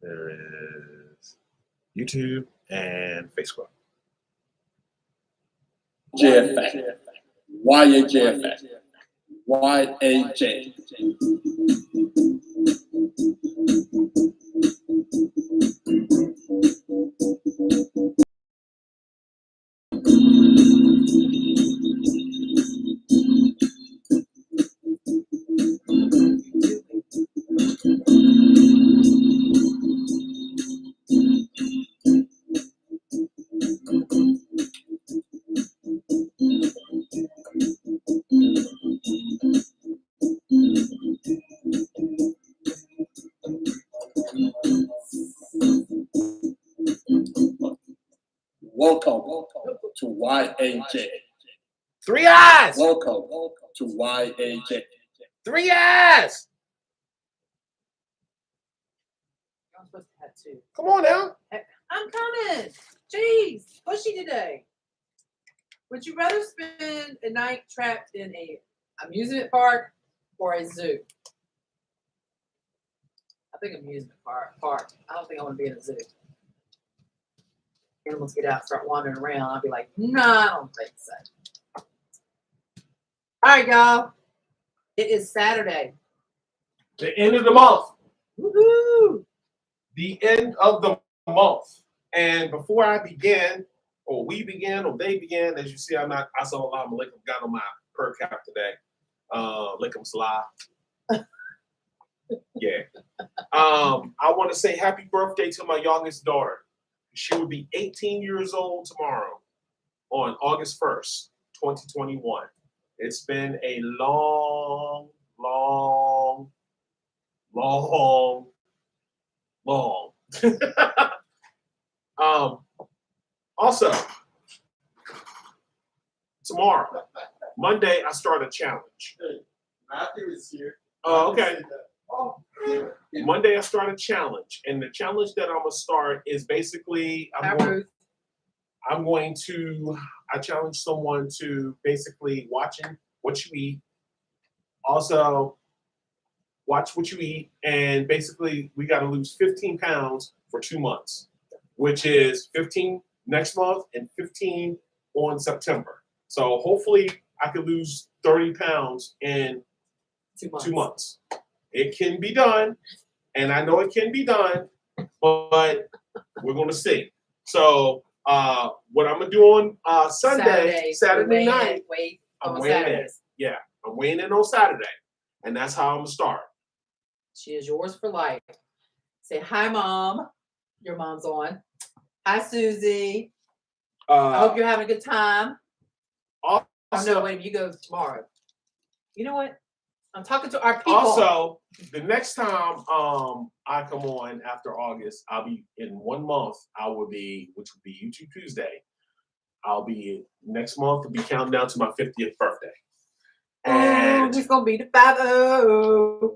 There is YouTube and Facebook. JFA. YAJFA. YAJ. Welcome to YAJ. Three eyes. Welcome to YAJ. Three eyes. I'm supposed to have two. Come on now. I'm coming. Jeez, pushy today. Would you rather spend a night trapped in a amusement park or a zoo? I think amusement park. I don't think I want to be in a zoo. Animals get out, start wandering around. I'll be like, no, I don't think so. All right, y'all. It is Saturday. The end of the month. Woohoo! The end of the month. And before I begin, or we begin, or they begin, as you see, I saw Allah Alaikum got on my per cap today. Alaikum Salah. Yeah. I want to say happy birthday to my youngest daughter. She will be 18 years old tomorrow on August 1st, 2021. It's been a long. Also, tomorrow, Monday, I start a challenge. Matthew is here. Oh, okay. Monday, I start a challenge, and the challenge that I'm gonna start is basically I challenge someone to basically watching what you eat. Also, watch what you eat, and basically we got to lose 15 pounds for 2 months, which is 15 next month and 15 on September. So hopefully I could lose 30 pounds in 2 months. It can be done, and I know it can be done, but we're going to see. So what I'm going to do on Saturday night, I'm weighing in. Yeah, I'm weighing in on Saturday, and that's how I'm going to start. She is yours for life. Say hi, Mom. Your mom's on. Hi, Susie. I hope you're having a good time. Also, oh, no, wait, you go tomorrow. You know what? I'm talking to our people. Also, the next time I come on after August, I'll be in 1 month. Which will be YouTube Tuesday. I'll be next month. Will be counting down to my 50th birthday. And it's gonna be the 50.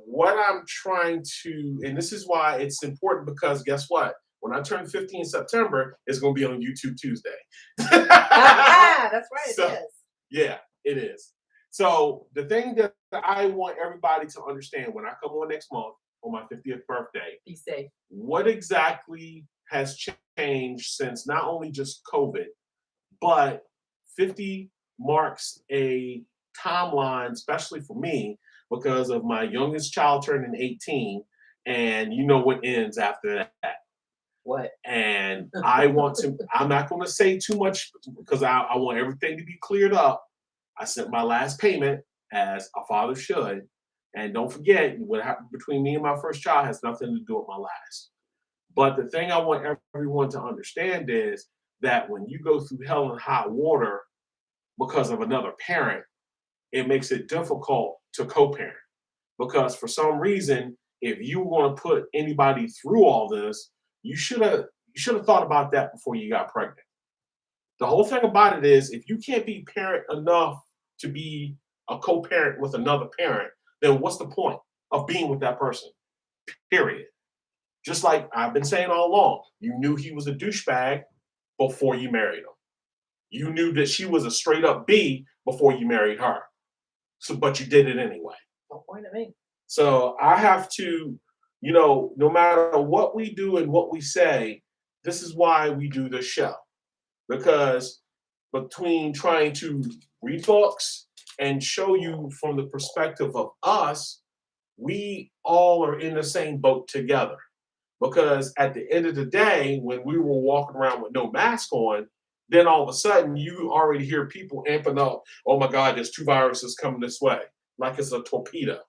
What I'm trying to, and this is why it's important, because guess what? When I turn 50 in September, it's gonna be on YouTube Tuesday. That's right. So, it is. Yeah, it is. So the thing that I want everybody to understand when I come on next month on my 50th birthday, be safe. What exactly has changed since not only just COVID, but 50 marks a timeline, especially for me, because of my youngest child turning 18, and you know what ends after that. What? And I'm not going to say too much because I want everything to be cleared up. I sent my last payment as a father should. And don't forget, what happened between me and my first child has nothing to do with my last. But the thing I want everyone to understand is that when you go through hell and hot water because of another parent, it makes it difficult to co-parent. Because for some reason, if you want to put anybody through all this, you should have thought about that before you got pregnant. The whole thing about it is, if you can't be parent enough to be a co-parent with another parent, then what's the point of being with that person? Period. Just like I've been saying all along, you knew he was a douchebag before you married him. You knew that she was a straight up B before you married her. So, but you did it anyway. Don't point at me. So I have to you know, no matter what we do and what we say, this is why we do this show. Because between trying to read books and show you from the perspective of us, we all are in the same boat together. Because at the end of the day, when we were walking around with no mask on, then all of a sudden you already hear people amping up, oh my God, there's two viruses coming this way, like it's a torpedo.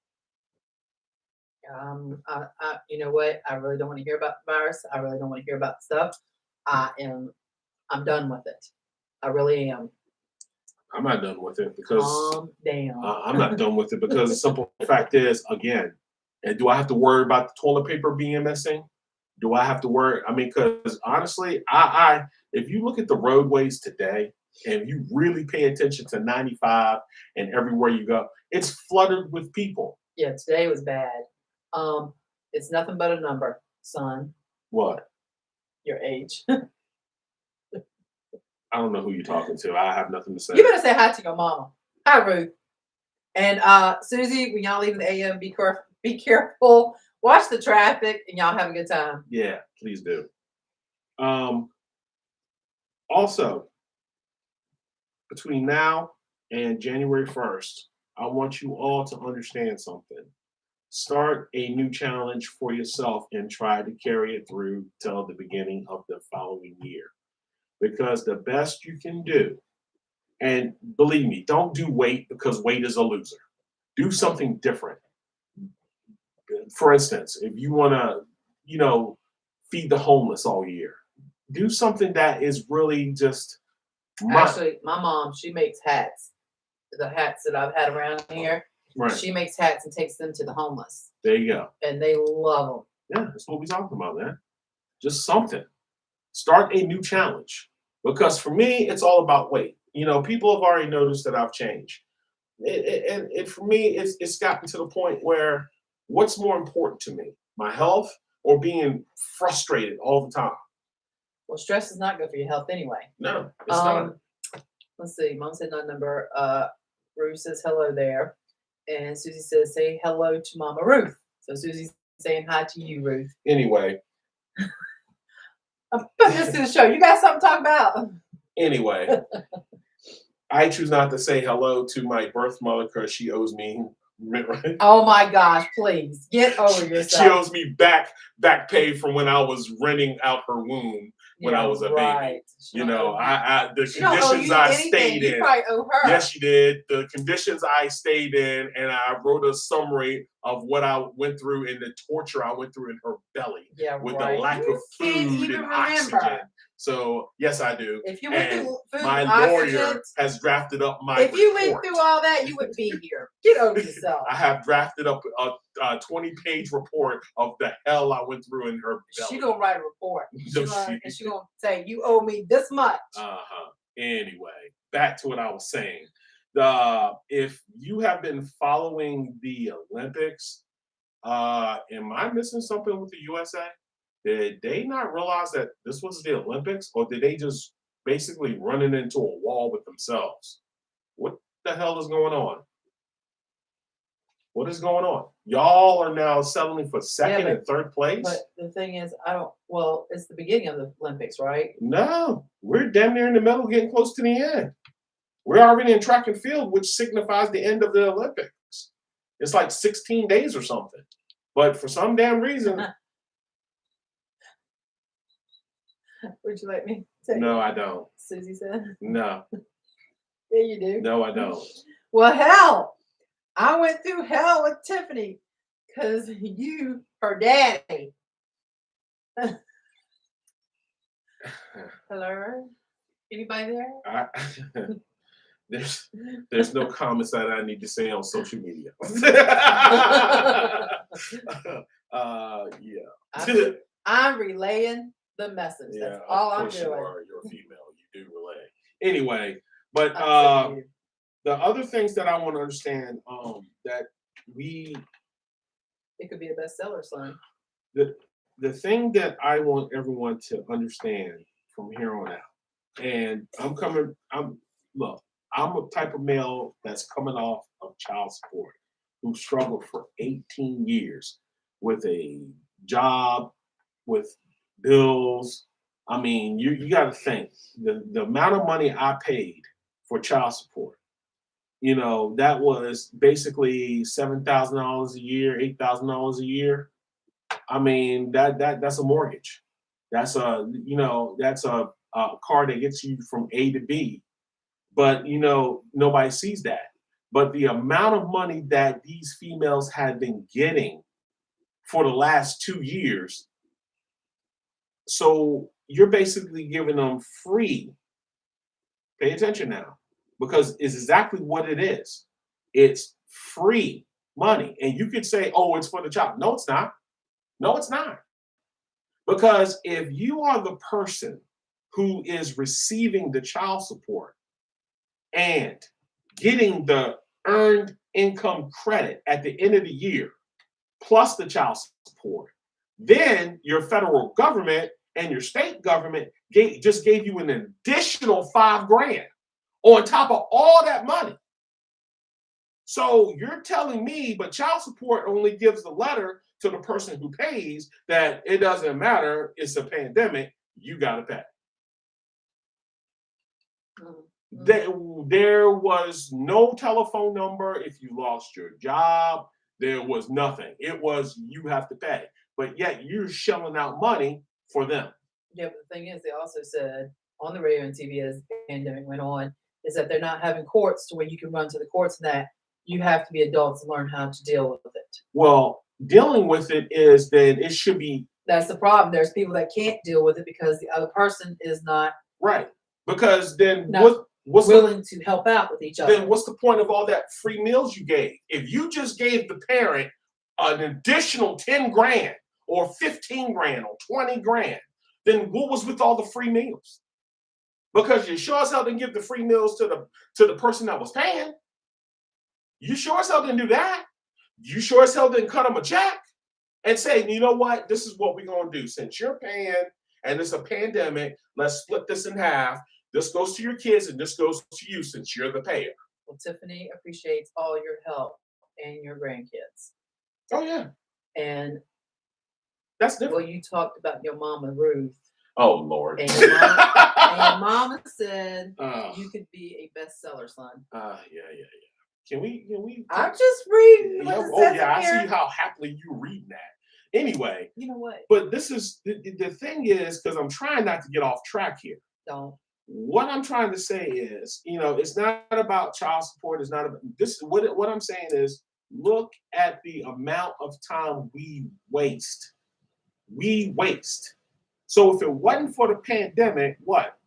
You know what? I really don't want to hear about the virus. I really don't want to hear about stuff. I'm done with it. I really am. I'm not done with it because Calm down. I'm not done with it because the simple fact is, again, and do I have to worry about the toilet paper being missing? Do I have to worry? I mean, because honestly, I if you look at the roadways today and you really pay attention to 95 and everywhere you go, it's flooded with people. Yeah, today was bad. It's nothing but a number, son. What? Your age. I don't know who you're talking to. I have nothing to say. You better say hi to your mama. Hi, Ruth. And Susie, when y'all leave the AM, be careful. Watch the traffic, and y'all have a good time. Yeah, please do. Also, between now and January 1st, I want you all to understand something. Start a new challenge for yourself and try to carry it through till the beginning of the following year. Because the best you can do, and believe me, don't do weight because weight is a loser. Do something different. For instance, if you want to, you know, feed the homeless all year, do something that is really just. Actually, my mom, she makes hats. The hats that I've had around here, Right. she makes hats and takes them to the homeless, There you go. and they love them. Yeah, that's what we're talking about, man. Just something. Start a new challenge. Because for me, it's all about weight. You know, people have already noticed that I've changed. And for me, it's gotten to the point where what's more important to me, my health or being frustrated all the time? Well, stress is not good for your health anyway. No, it's not. Let's see. Mom said not number. Ruth says hello there, and Susie says say hello to Mama Ruth. So Susie's saying hi to you, Ruth. Anyway, I'm putting this to the show. You got something to talk about? anyway, I choose not to say hello to my birth mother because she owes me. Right? Oh my gosh! Please get over yourself. She owes me back pay from when I was renting out her womb when I was a baby. You know, the conditions I stayed in. You probably owe her. Yes, she did. The conditions I stayed in, and I wrote a summary of what I went through and the torture I went through in her belly with the lack of food and oxygen. So yes, I do. If you went And through food my and lawyer oxygen, has drafted up my if you went report. through all that, you wouldn't be here. Get over yourself. I have drafted up a 20-page report of the hell I went through in her belly. She gonna write a report. She gonna say you owe me this much. Anyway, back to what I was saying. If you have been following the Olympics, am I missing something with the USA? Did they not realize that this was the Olympics, or did they just basically running into a wall with themselves? What the hell is going on? What is going on? Y'all are now settling for second and third place? But the thing is, well, it's the beginning of the Olympics, right? No, we're damn near in the middle, getting close to the end. We're already in track and field, which signifies the end of the Olympics. It's like 16 days or something. But for some damn reason. Would you like me to? No, I don't. Susie said. No. Yeah, you do. No, I don't. Well, hell, I went through hell with Tiffany because you, her daddy. Hello? Anybody there? There's no comments that I need to say on social media. Yeah. I'm relaying the message. That's all I'm doing. You're a female. You do relay. Anyway, but the other things that I want to understand that it could be a bestseller, son. The thing that I want everyone to understand from here on out, and I'm a type of male that's coming off of child support who struggled for 18 years with a job, with bills. I mean, you got to think the amount of money I paid for child support. You know, that was basically $7,000 a year, $8,000 a year. I mean, that's a mortgage. That's a car that gets you from A to B. But nobody sees that. But the amount of money that these females had been getting for the last 2 years, so you're basically giving them free. Pay attention now, because it's exactly what it is. It's free money. And you could say, oh, it's for the child. No, it's not. No, it's not. Because if you are the person who is receiving the child support and getting the earned income credit at the end of the year, plus the child support, then your federal government and your state government just gave you an additional $5,000 on top of all that money. So you're telling me, but child support only gives the letter to the person who pays that it doesn't matter, it's a pandemic, you got to pay. There was no telephone number if you lost your job. There was nothing. It was you have to pay. But yet you're shelling out money for them. Yeah, but the thing is, they also said on the radio and TV as the pandemic went on, is that they're not having courts to where you can run to the courts and that you have to be adults to learn how to deal with it. Well, dealing with it is that it should be. That's the problem. There's people that can't deal with it because the other person is not right. Because then what's willing to help out with each other. Then what's the point of all that free meals you gave? If you just gave the parent an additional $10,000 or $15,000 or $20,000, then what was with all the free meals? Because you sure as hell didn't give the free meals to the person that was paying. You sure as hell didn't do that. You sure as hell didn't cut them a check and say, you know what, this is what we're gonna do. Since you're paying and it's a pandemic, let's split this in half. This goes to your kids and this goes to you since you're the payer. Well, Tiffany appreciates all your help and your grandkids. Oh yeah. And that's different. Well, you talked about your mama Ruth. Oh Lord. And your mama said you could be a bestseller, son. Yeah. Can we? I'm just reading. I see how happily you reading that. Anyway. You know what? But this is the thing is, because I'm trying not to get off track here. Don't. What I'm trying to say is, it's not about child support. It's not about this. What I'm saying is, look at the amount of time we waste. We waste. So if it wasn't for the pandemic, what?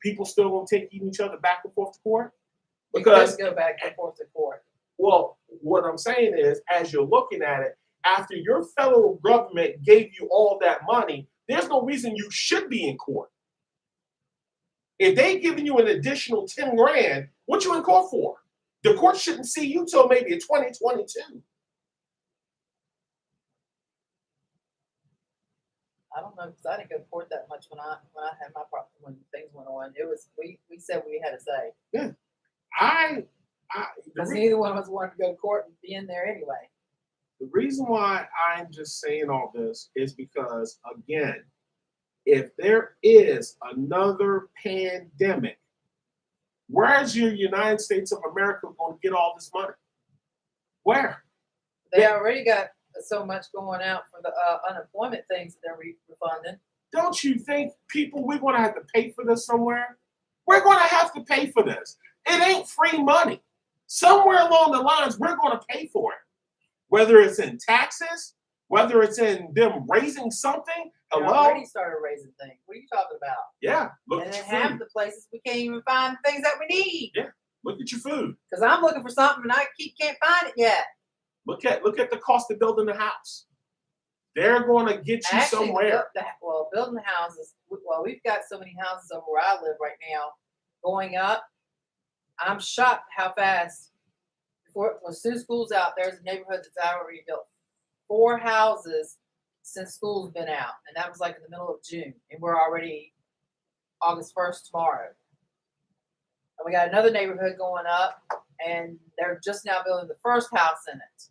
People still gonna take each other back and forth to court? Because go back and forth to court. Well, what I'm saying is, as you're looking at it, after your federal government gave you all that money, there's no reason you should be in court. If they giving you an additional $10,000, what you in court for? The court shouldn't see you till maybe 2022. I don't know, because I didn't go to court that much when I had my problem when things went on. It was we said we had to say. Yeah. Because neither one of us wanted to go to court and be in there anyway. The reason why I'm just saying all this is because, again, if there is another pandemic, where's your United States of America going to get all this money? Where? They already got so much going out for the unemployment things that they're refunding. Don't you think we're going to have to pay for this somewhere? We're going to have to pay for this. It ain't free money. Somewhere along the lines, we're going to pay for it. Whether it's in taxes, whether it's in them raising something. Hello? They already started raising things. What are you talking about? Yeah. And then half the places we can't even find things that we need. Yeah. Look at your food. Because I'm looking for something and I can't find it yet. Look at the cost of building a house. They're going to get you somewhere. Building houses. Well, we've got so many houses over where I live right now going up. I'm shocked how fast. As soon as school's out, there's a neighborhood that's already built 4 houses since school's been out, and that was like in the middle of June, and we're already August 1st tomorrow. And we got another neighborhood going up, and they're just now building the first house in it.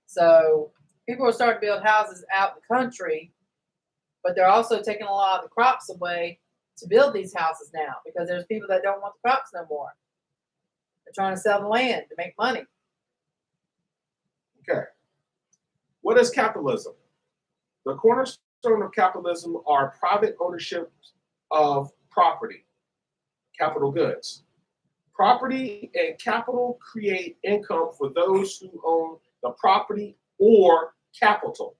So people are starting to build houses out in the country, but they're also taking a lot of the crops away to build these houses now because there's people that don't want the crops no more. They're trying to sell the land to make money. Okay. What is capitalism? The cornerstone of capitalism are private ownership of property, capital goods. Property and capital create income for those who own the property or capital.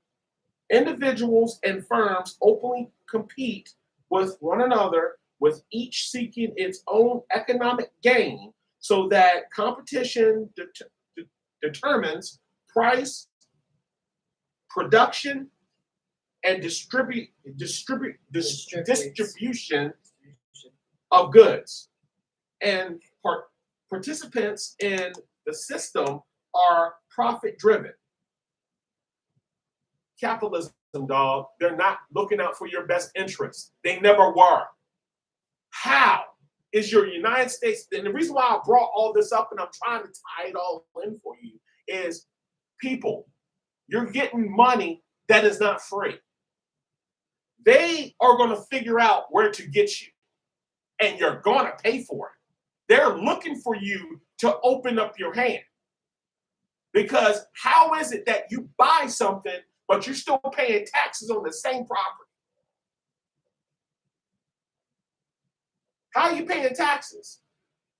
Individuals and firms openly compete with one another, with each seeking its own economic gain, so that competition determines price, production, and distribution of goods. And participants in the system are profit driven. Capitalism, dog, they're not looking out for your best interests. They never were. How is your United States, and the reason why I brought all this up and I'm trying to tie it all in for you is, people, you're getting money that is not free. They are going to figure out where to get you, and you're going to pay for it. They're looking for you to open up your hand. Because how is it that you buy something, but you're still paying taxes on the same property? How are you paying taxes?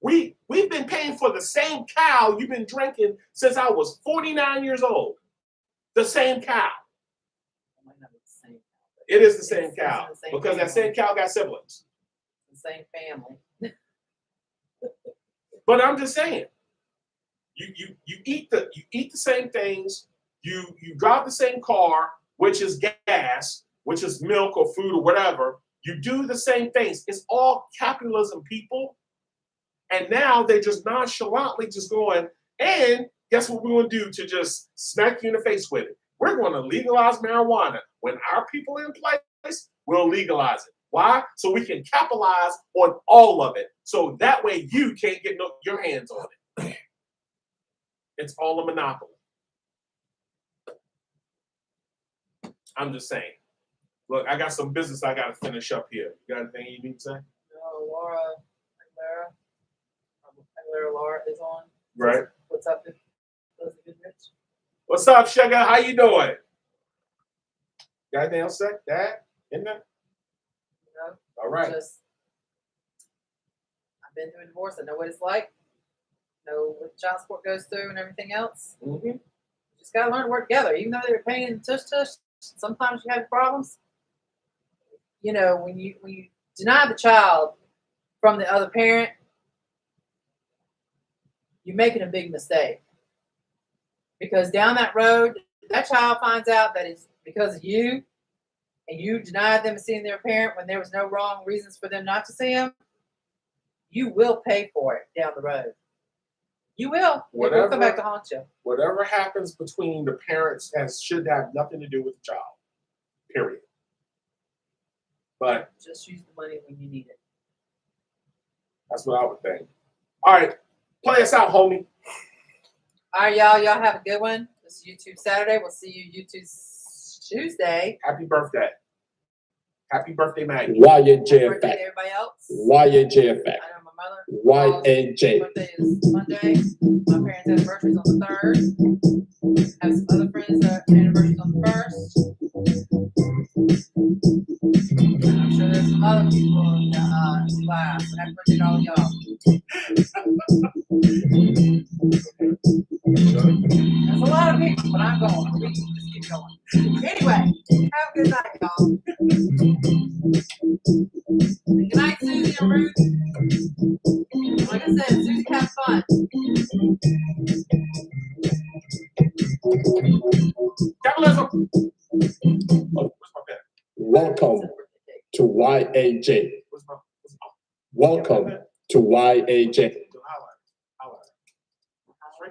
We've been paying for the same cow you've been drinking since I was 49 years old. The same cow. It is the same cow, because that same cow got siblings. The same family. But I'm just saying, you eat the same things, you drive the same car, which is gas, which is milk or food or whatever. You do the same things. It's all capitalism, people. And now they're just nonchalantly just going, and guess what we're going to do to just smack you in the face with it? We're going to legalize marijuana. When our people are in place, we'll legalize it. Why? So we can capitalize on all of it. So that way you can't get your hands on it. It's all a monopoly. I'm just saying. Look, I got some business I got to finish up here. You got anything you need to say? No, Laura is on. Right. What's up, Rich? What's up, Sugar? How you doing? Got anything else to say? Dad? In there? No. All right. I've been through a divorce. I know what it's like. Know what child support goes through and everything else. Mm-hmm. You just gotta learn to work together. Even though they're paying tush, sometimes you have problems. You know, when you deny the child from the other parent, you're making a big mistake. Because down that road, that child finds out that it's because of you, and you denied them seeing their parent when there was no wrong reasons for them not to see him. You will pay for it down the road. You will. It will come back to haunt you. Whatever happens between the parents should have nothing to do with the child. Period. But just use the money when you need it. That's what I would think. All right. Play us out, homie. All right, y'all. Y'all have a good one. This is YouTube Saturday. We'll see you YouTube Tuesday. Happy birthday. Happy birthday, Maggie. Birthday to everybody else. YAJFF. I know my mother. YAJ. Birthday is Monday. My parents' anniversary is on the 3rd. Have some other friends that are anniversaries on the 1st. And I'm sure there's some other people in the class. So happy birthday to all of y'all. There's a lot of people, but I'm going. We can just keep going. Anyway, have a good night, y'all. Good night, Susie and Ruth. Like I said, Susie, have fun. Capitalism. Oh, where's my pen? Welcome to YAJ. Where's my Welcome to YAJ.